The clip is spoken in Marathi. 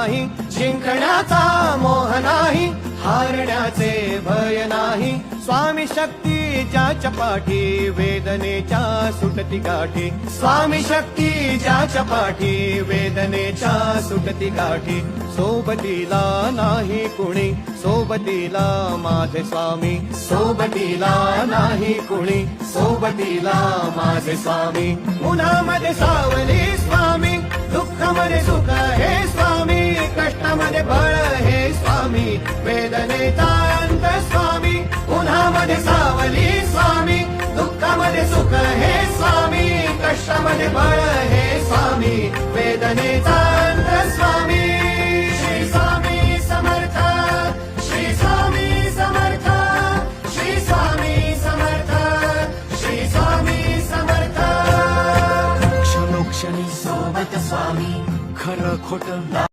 नाही, जिंकण्याचा मोह नाही, हारण्याचे भय नाही. स्वामी शक्ती ज्याच्या पाठी वेदनेच्या सुटती गाठी, स्वामी शक्ती ज्याच्या पाठी वेदनेच्या सुटती गाठी. सोबतीला नाही कुणी, सोबतीला माझे स्वामी, सोबतीला नाही कुणी, सोबतीला माझे स्वामी. उन्हामध्ये सावली स्वामी, दुःखामध्ये सुख हे स्वामी, कष्टामध्ये बळ हे स्वामी, वेदनेचा अंत स्वामी. उन्हामध्ये सावली स्वामी, दुःखामध्ये सुख हे स्वामी, कष्टामध्ये बळ हे स्वामी, वेदनेचा अंत स्वामी. श्री स्वामी समर्थ, श्री स्वामी समर्थ, श्री स्वामी समर्थ, श्री स्वामी समर्थ. क्षणोक्षणी सोबत स्वामी, खरं खोटं